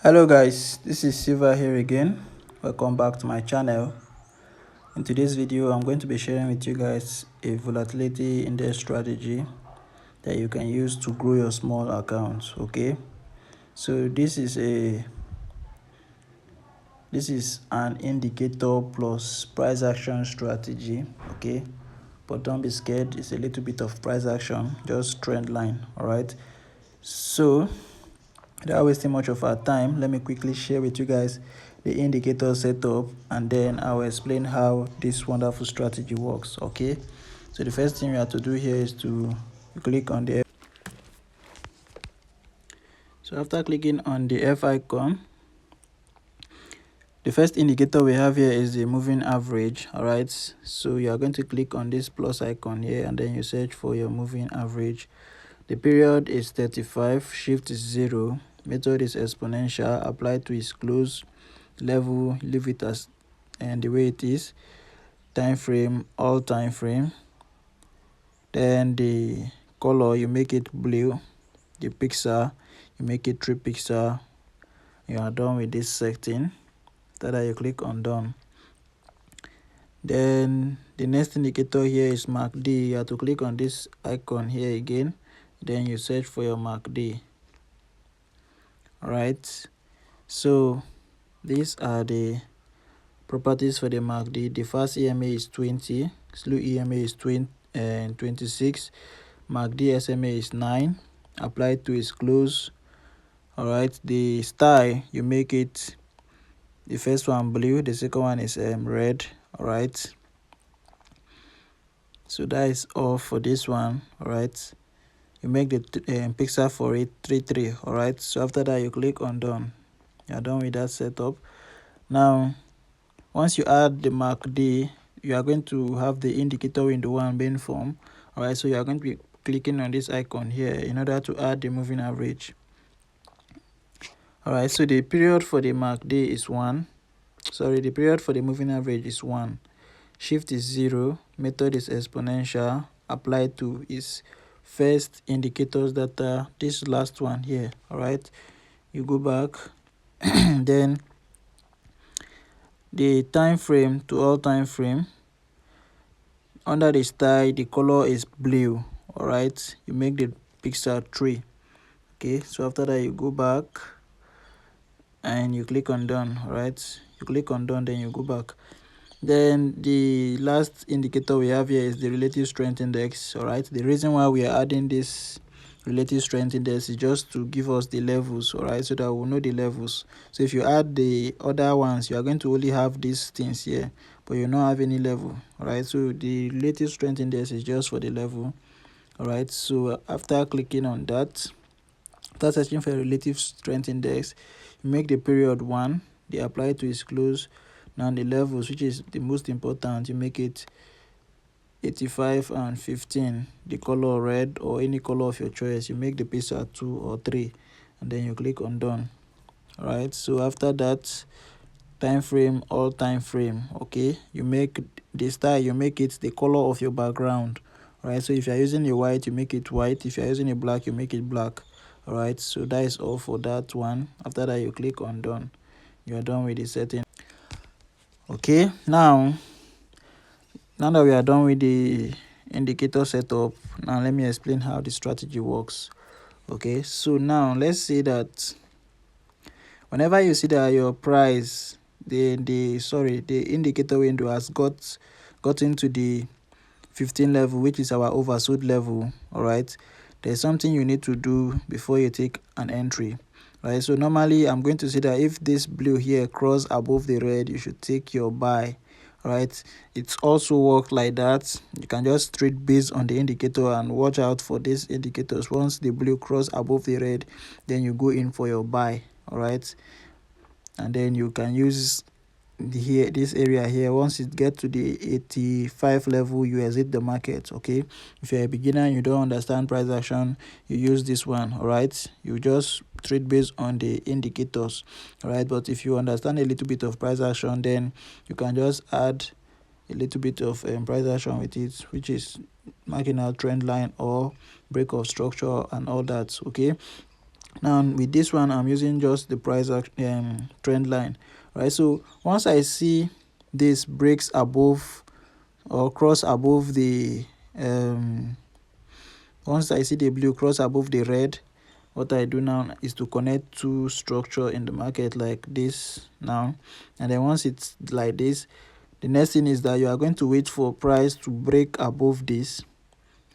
Hello guys, this is Silva here again. Welcome back to my channel. In today's video, I'm going to be sharing with you guys a volatility index strategy that you can use to grow your small accounts. Okay, so this is an indicator plus price action strategy. Okay, but don't be scared, it's a little bit of price action, just trend line. All right, so without wasting much of our time, let me quickly share with you guys the indicator setup, and then I'll explain how this wonderful strategy works. Okay, so the first thing we have to do here is to click on the after clicking on the F icon, the first indicator we have here is the moving average. All right, so you are going to click on this plus icon here, and then you search for your moving average. The period is 35, shift is 0, method is exponential, apply to its close, level leave it as and the way it is, time frame all time frame, then the color you make it blue, the pixel you make it 3 pixel. You are done with this setting. After that, you click on done. Then the next indicator here is MACD. You have to click on this icon here again, then you search for your MACD. All right, so these are the properties for the MACD. The fast EMA is 20, slow EMA is 26, MACD SMA is 9, apply to its close. All right, the style you make it, the first one blue, the second one is red. All right, so that is all for this one. All right, you make the pixel for it 33. All right, so after that you click on done. You're done with that setup. Now once you add the MACD, you are going to have the indicator window one being formed. All right, so you are going to be clicking on this icon here in order to add the moving average. All right, so the period for the MACD is 1. Sorry, the period for the moving average is 1. Shift is 0. Method is exponential. Apply to its first indicators data. This last one here. All right, you go back, then the time frame to all time frame. Under the style, the color is blue. All right, you make the pixel 3. Okay, so after that you go back and you click on done. All right, you click on done, then you go back. Then the last indicator we have here is the relative strength index. All right, the reason why we are adding this relative strength index is just to give us the levels. All right, so that we'll know the levels. So if you add the other ones, you are going to only have these things here, but you don't have any level. All right, so the relative strength index is just for the level. All right, so after clicking on that, after searching for a relative strength index, you make the period 1, they apply to its close. Now the levels, which is the most important, you make it 85 and 15, the color red or any color of your choice. You make the pixel 2 or 3, and then you click on done. All right, so after that, time frame all time frame. Okay, you make the style, you make it the color of your background. All right, so if you're using a white, you make it white. If you're using a black, you make it black. All right, so that is all for that one. After that, you click on done. You are done with the setting. Okay, now that we are done with the indicator setup, now let me explain how the strategy works. Okay, so now let's say that whenever you see that your price, the indicator window has gotten to the 15 level, which is our oversold level. All right, there's something you need to do before you take an entry. Right, so normally I'm going to say that if this blue here cross above the red, you should take your buy. Right, it's also work like that. You can just trade based on the indicator and watch out for these indicators. Once the blue cross above the red, then you go in for your buy. All right, and then you can use this area here. Once it gets to the 85 level, you exit the market. Okay, if you're a beginner and you don't understand price action, you use this one. All right, you just trade based on the indicators. All right, but if you understand a little bit of price action, then you can just add a little bit of price action with it, which is marking out trend line or break of structure and all that. Okay, Now with this one, I'm using just the price trend line. Right, so once I see this breaks above or cross above the once I see the blue cross above the red, what I do now is to connect two structure in the market like this now. And then once it's like this, the next thing is that you are going to wait for price to break above this,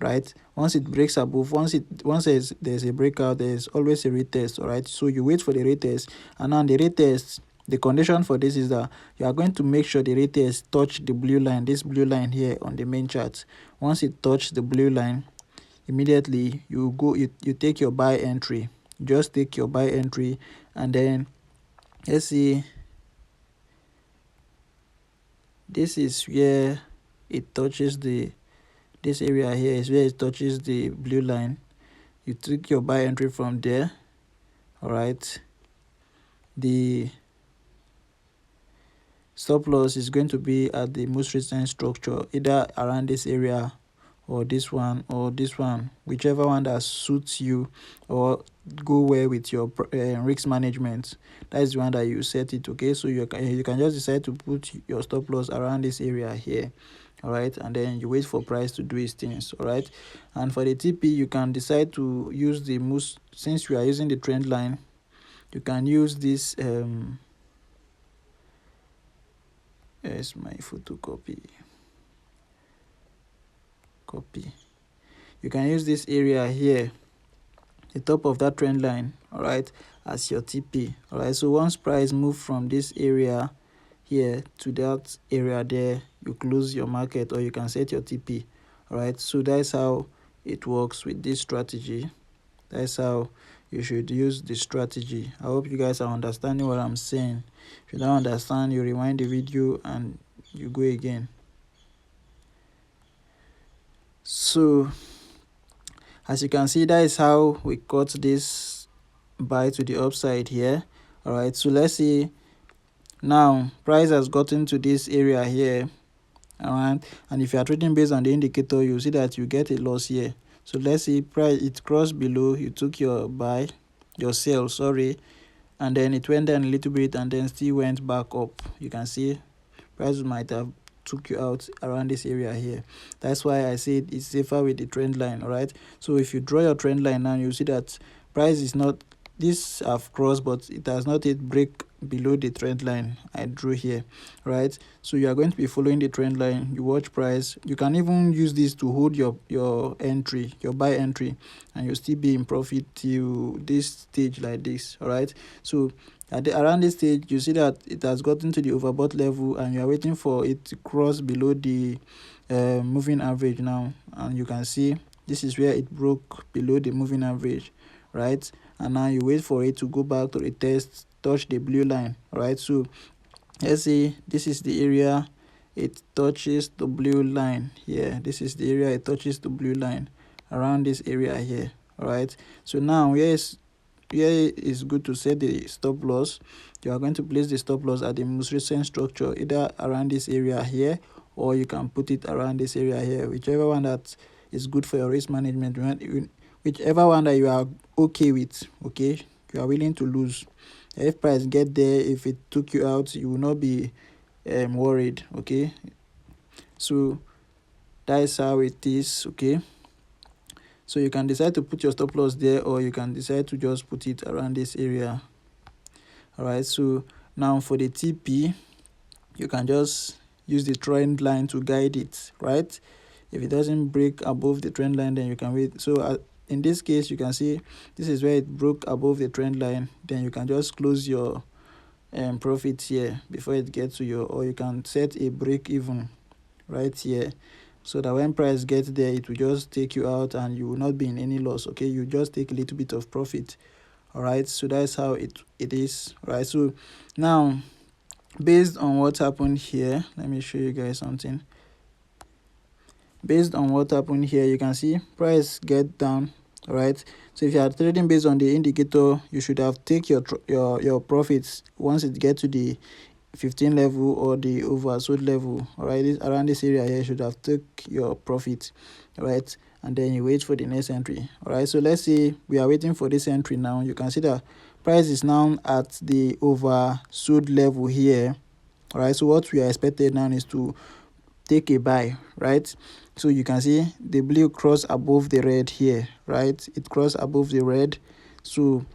right? Once it breaks above, once there's a breakout, there's always a retest. All right, so you wait for the retest, and now the retest, the condition for this is that you are going to make sure the retest touch the blue line, this blue line here on the main chart. Once it touches the blue line, immediately you take your buy entry. Just take your buy entry, and then let's see, this is where it touches this area here is where it touches the blue line. You take your buy entry from there. All right, the stop loss is going to be at the most recent structure, either around this area or this one, whichever one that suits you or go well with your risk management. That is the one that you set it. Okay, so you can just decide to put your stop loss around this area here. All right, and then you wait for price to do its things. All right, and for the TP, you can decide to use the most, since you are using the trend line, you can use this here's my photocopy. Copy. You can use this area here, the top of that trend line, all right, as your TP. All right, so once price move from this area here to that area there, you close your market, or you can set your TP. All right, so that's how it works with this strategy. That's how you should use the strategy. I hope you guys are understanding what I'm saying. If you don't understand, you rewind the video and you go again. So as you can see, that is how we got this buy to the upside here. All right, so let's see now price has gotten to this area here. All right, and if you are trading based on the indicator, you see that you get a loss here. So let's see, price, it crossed below, you took your buy, your sell, sorry, and then it went down a little bit and then still went back up. You can see price might have took you out around this area here. That's why I said it's safer with the trend line. All right, so if you draw your trend line now, you see that price is not, this have crossed, but it has not yet break below the trend line I drew here, right? So you are going to be following the trend line. You watch price. You can even use this to hold your entry, your buy entry, and you'll still be in profit till this stage like this. All right, so around this stage, you see that it has gotten to the overbought level, and you are waiting for it to cross below the moving average now, and you can see this is where it broke below the moving average, right? And now you wait for it to go back to the test, touch the blue line. All right, so let's see, this is the area it touches the blue line here. This is the area it touches the blue line, around this area here. All right, so now here is good to set the stop loss. You are going to place the stop loss at the most recent structure, either around this area here, or you can put it around this area here, whichever one that is good for your risk management, whichever one that you are okay with. Okay, you are willing to lose. If price get there, if it took you out, you will not be worried. Okay, so that is how it is. Okay, so you can decide to put your stop loss there, or you can decide to just put it around this area. All right, so now for the TP, you can just use the trend line to guide it, right? If it doesn't break above the trend line, then you can wait. So in this case, you can see this is where it broke above the trend line. Then you can just close your profit here before it gets to your, or you can set a break even right here, so that when price gets there, it will just take you out and you will not be in any loss. Okay, you just take a little bit of profit. All right, so that's how it is. Right, so now based on what happened here, let me show you guys something. Based on what happened here, you can see price get down. All right, so if you are trading based on the indicator, you should have take your profits once it get to the 15 level or the oversold level. All right, around this area here, you should have took your profit. All right, and then you wait for the next entry. All right, so let's say we are waiting for this entry now. You can see that price is now at the oversold level here. All right, so what we are expected now is to take a buy, right? So you can see the blue cross above the red here, right? It crossed above the red, so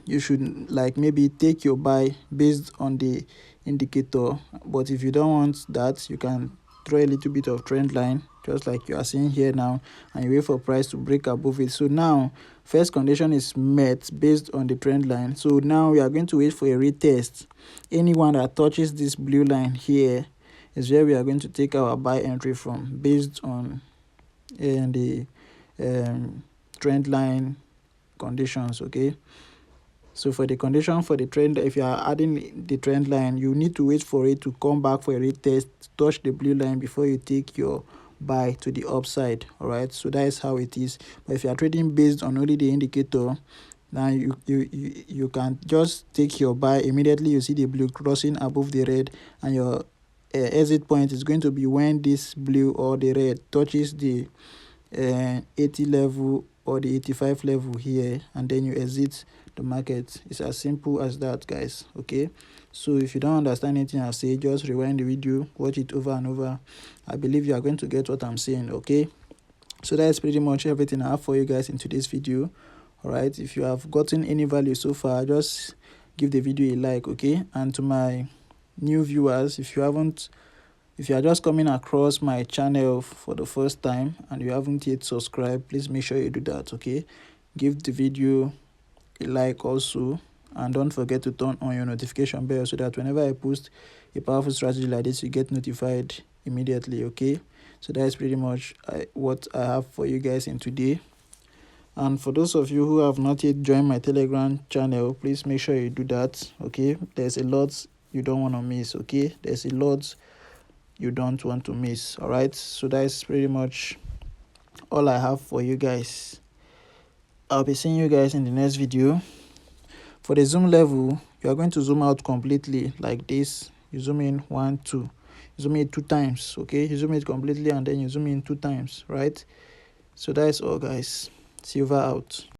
you should like maybe take your buy based on the indicator. But if you don't want that, you can draw a little bit of trend line just like you are seeing here now, and you wait for price to break above it. So now first condition is met based on the trend line. So now we are going to wait for a retest. Anyone that touches this blue line here is where we are going to take our buy entry from based on the trend line conditions. Okay, so for the condition for the trend, if you are adding the trend line, you need to wait for it to come back for a retest, touch the blue line before you take your buy to the upside. All right, so that is how it is. But if you are trading based on only the indicator, now you can just take your buy immediately. You see the blue crossing above the red, and your exit point is going to be when this blue or the red touches the 80 level or the 85 level here, and then you exit the market. It's as simple as that, guys. Okay, so if you don't understand anything I say, just rewind the video, watch it over and over. I believe you are going to get what I'm saying. Okay, so that's pretty much everything I have for you guys in today's video. All right, if you have gotten any value so far, just give the video a like. Okay, and to my new viewers, if you are just coming across my channel for the first time and you haven't yet subscribed, please make sure you do that. Okay, give the video a like also, and don't forget to turn on your notification bell so that whenever I post a powerful strategy like this, you get notified immediately. Okay, so that's pretty much what I have for you guys in today. And for those of you who have not yet joined my Telegram channel, please make sure you do that. Okay, there's a lot you don't want to miss. Okay, there's a lot you don't want to miss. All right, so that's pretty much all I have for you guys. I'll be seeing you guys in the next video. For the zoom level, you are going to zoom out completely like this. You zoom in 1 2, you zoom in 2 times. Okay, you zoom it completely and then you zoom in 2 times, right? So that's all, guys. Silver out.